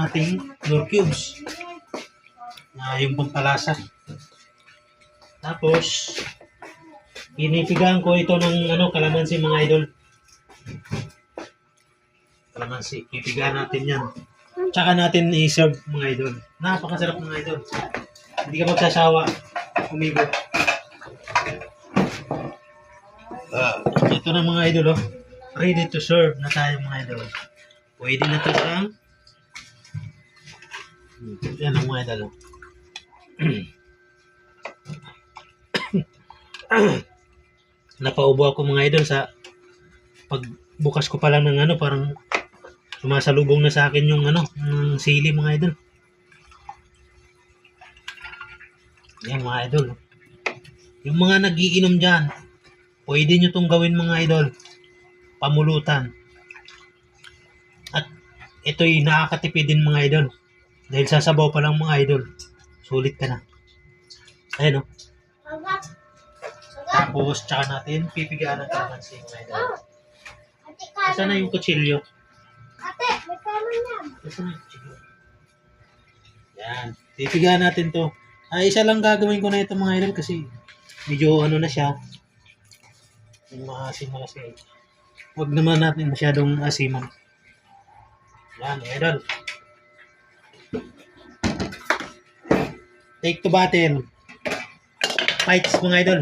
ating Knorr cubes. Yung pampalasa. Tapos, pinipigaan ko ito ng kalamansi mga idol. Kalamansi. Pipigaan natin yan. Tsaka natin i-serve mga idol. Napakasarap mga idol. Hindi ka magsasawa. Umigot. Ito na mga idol. Oh. Ready to serve na tayo mga idol. Pwede na ito sa yan ang mga idol. Napaubo ako mga idol sa pagbukas ko pa lang ng parang sumasalubong na sa akin yung ng sili mga idol. Yan mga idol. Yung mga nagiinom dyan, pwede nyo itong gawin mga idol. Pamulutan. At ito'y nakakatipid din mga idol. Dahil sasabaw pa lang mga idol. Sulit ka na. Ayan o. Tapos, tsaka natin pipigaan ng kalamansi mga idol. Saan na yung kutsilyo? Ate, may kaman yan. Saan na yung kutsilyo? Yan. Pipigaan natin to. Isa lang gagawin ko na ito mga idol kasi medyo na siya. Yung maasim na kasi. Huwag naman natin masyadong asiman. Yan, idol. Take to battle. Fights mga idol.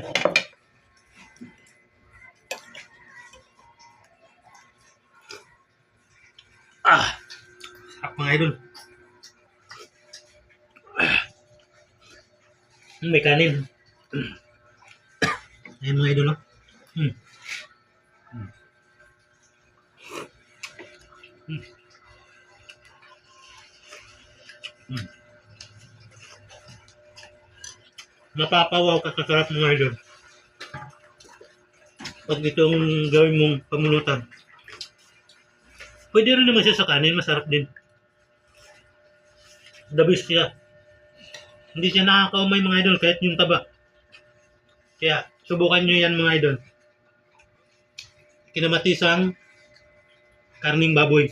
Sarap mga idol. May kanin. Ayan mga idol. Napapawaw ka kasarap mga idol. Pag itong gawin mong pamulutan. Pwede rin naman siya sa kanin, masarap din. The best siya. Hindi siya nakakaumay mga idol kahit yung taba. Kaya subukan nyo yan mga idol. Kinamatisang karning baboy.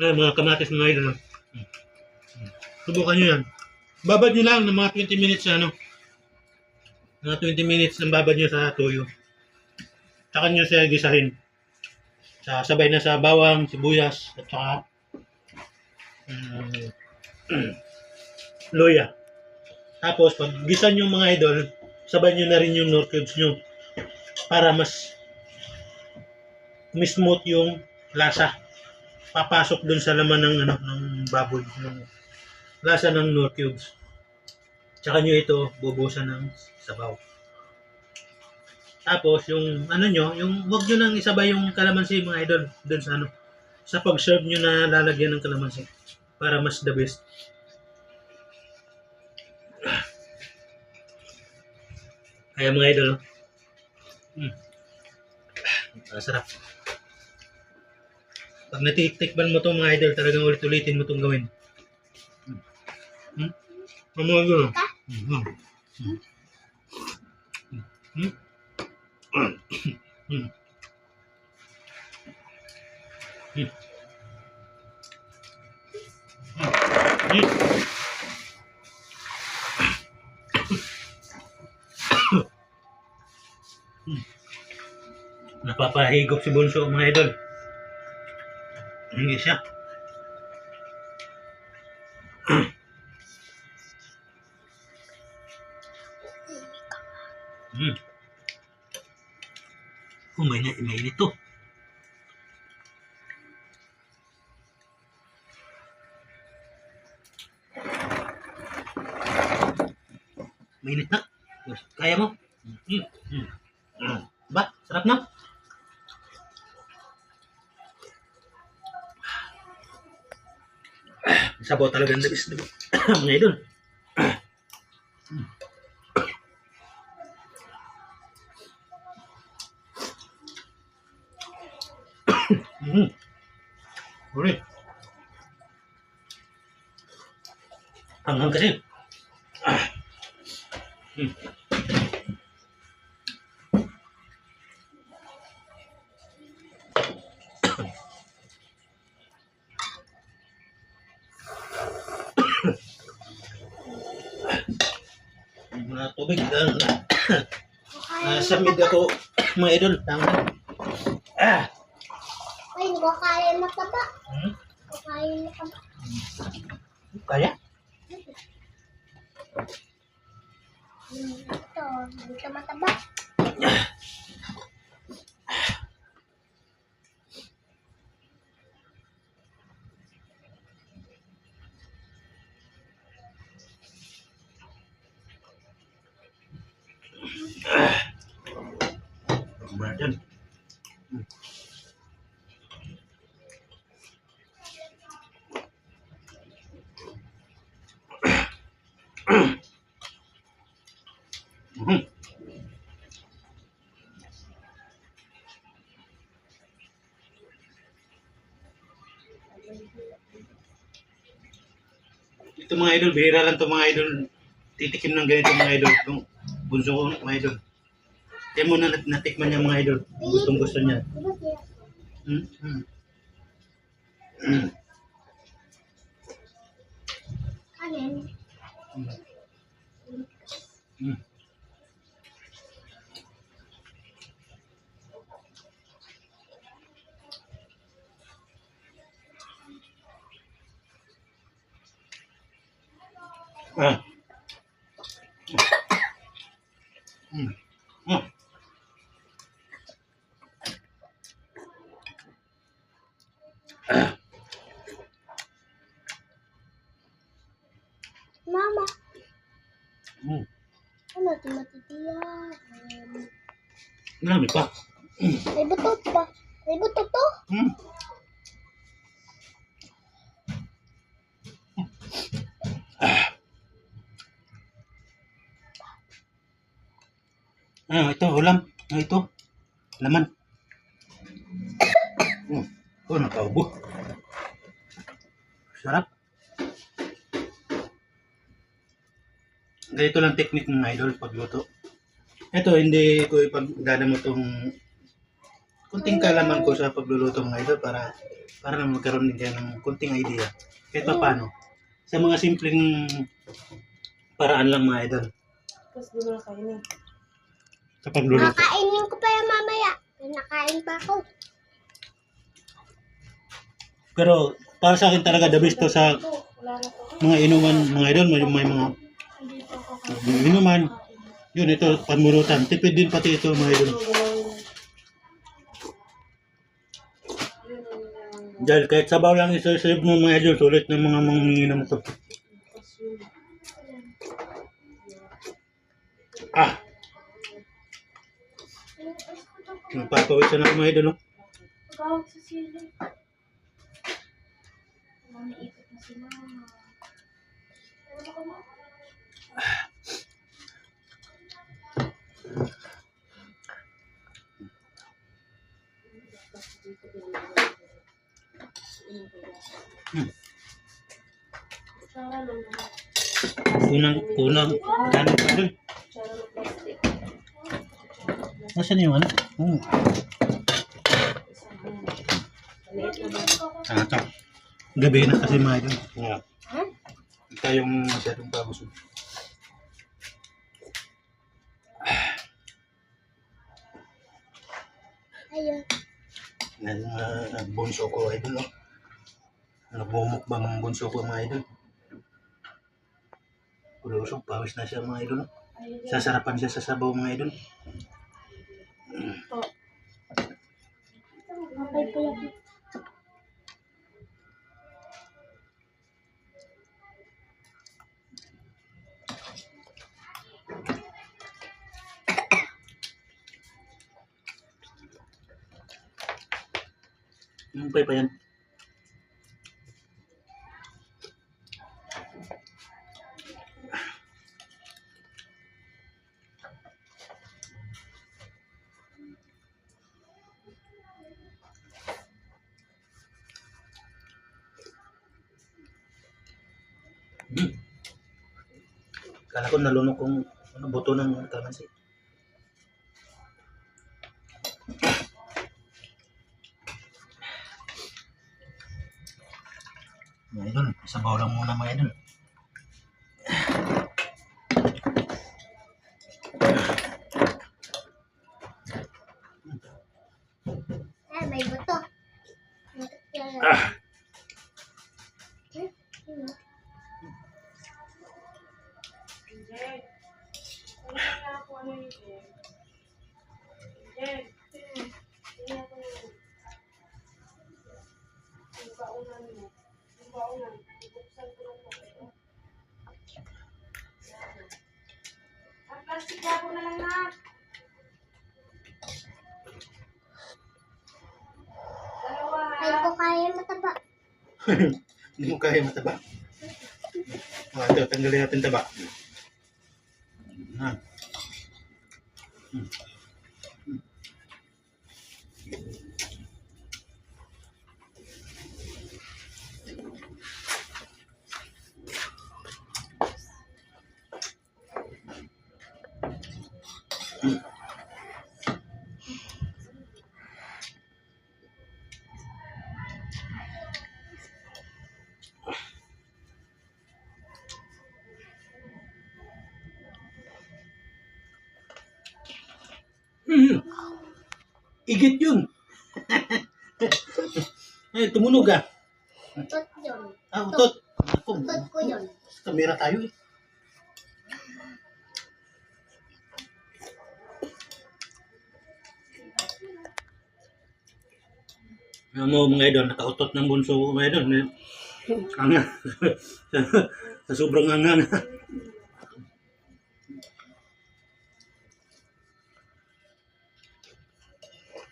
Mga kamatis mga idol. Subukan nyo yan. Babad nyo lang ng mga 20 minutes sa mga 20 minutes ang babad nyo sa tuyo. Tsaka nyo siya gisahin. Sabay na sa bawang, sibuyas, at saka loya. Tapos pag gisa nyo mga idol, sabay nyo na rin yung Knorr cubes nyo para mas smooth yung lasa. Papasok dun sa laman ng ng baboy, ng lasa ng Knorr cubes. Tsaka nyo ito bubusan ng sabaw. Tapos yung yung wag nyo nang isabay yung kalamansi mga idol dun sa sa pag-serve nyo na lalagyan ng kalamansi para mas the best. Kaya mga idol, sarap. Pag natiktikban mo itong mga idol, talagang ulit-ulitin mo itong gawin. Mga idol. Napapahigop si Bunso mga idol. Hindi siya. Mainit to. Mainit na. Kaya mo? Ba? Sarap na? Sabaw talaga ng labis. Mga idol. Ulit. Hanggang kasi. Tubig. Kakain Nasa mid ako, mga idol. Tama. Ah! Ay, kakain mataba. Hmm? Kakain mataba. Kaya? Ito, dito mataba. Brandon. Mhm. Ito mga idol, bihira lang ito mga idol. Titikim ng ganito mga idol. Itong bunso ko mga idol. Kaya muna natikman niya mga idol. Gustong gusto niya. Diba siya? Hmm? Hmm. Hmm. Kanin. Hmm. Ah. Hmm. Hmm. Ah. Mama, Hmm. ano ito matitiyan? Marami pa. May buto pa. May buto to? Hmm. Ah, ito, ulam. Ah, ito. Laman. Oh, nakaubo. Sarap. Ganito lang technique ng idol pagluto. Ito, hindi ko ipagdala mo itong kunting kalaman ko sa pagluluto ng idol para na magkaroon din kayo ng kunting idea. Kahit pa paano. Sa mga simpleng paraan lang mga idol. Tapos di mo na kainin. Sa pagluluto. Kakainin ko pa yan mamaya. Nakain pa ako. Pero para sa akin talaga the best to sa Wala na to. mga inuman mga idol. May mga inuman. Yun, ito, panmulutan. Tipid din pati ito mga idol. Dahil kahit sabaw lang isa-save mo mga idol, sulit ng mga manginginom ito. Ah! Nagpapawisan ako mga idol. No? Pagkawag sa sila. Naiikot na sila. Kunang, kanin pa idol. Nasaan yung ano? Ah, ito. Gabi na kasi mga idol. Yeah. Tayong masyadong pabusog. Ayun. Bunso ko idol. Oh. Nagbumukbang ang bunso ko mga idol. Kulusog, pawis na siya mga idol. Sasarapan siya sa sabaw mga idol. Kapay po yan. Yung pa yan. Kala ko nalunok kong buto ng kalamansi. Mga idol, sabaw lang muna mga idol. Ay, may buto. Ah. Jen. Ano na ako ano yun, Jen? Jen. Tingnan ko yun. Yung baunan mo. Yung baunan. Ibuksan ko lang po ito. Ang plastic ako na lang na. Dalawa Ay, ha. ko kaya mataba. Hindi mo kaya mataba. Ito, tanggalin natin taba. Ah. Igit yun. Ay, tumunog ah. Utot yun. Ah, utot. Ako, Utot ko yun. sa kamera tayo eh. Alam mo mga idol, nakautot ng bunso ko mga idol. Anga. Sa sobrang anga na.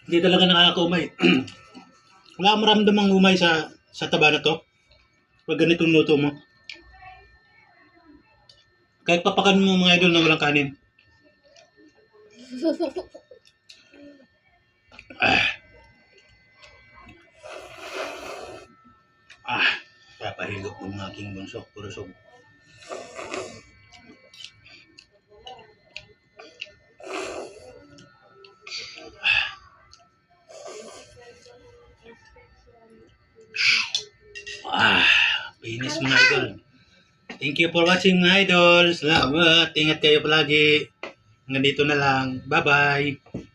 Hindi talaga nakakaumay. Wala kang maramdamang umay sa taba na to. Pag ganitong luto mo. Kahit papakan mo mga idol na walang kanin. Papahilot ng aking bunso. Purusog. Pinis mga idol. Thank you for watching mga idol. Salamat. Ingat kayo palagi. Hanggang dito na lang. Bye-bye.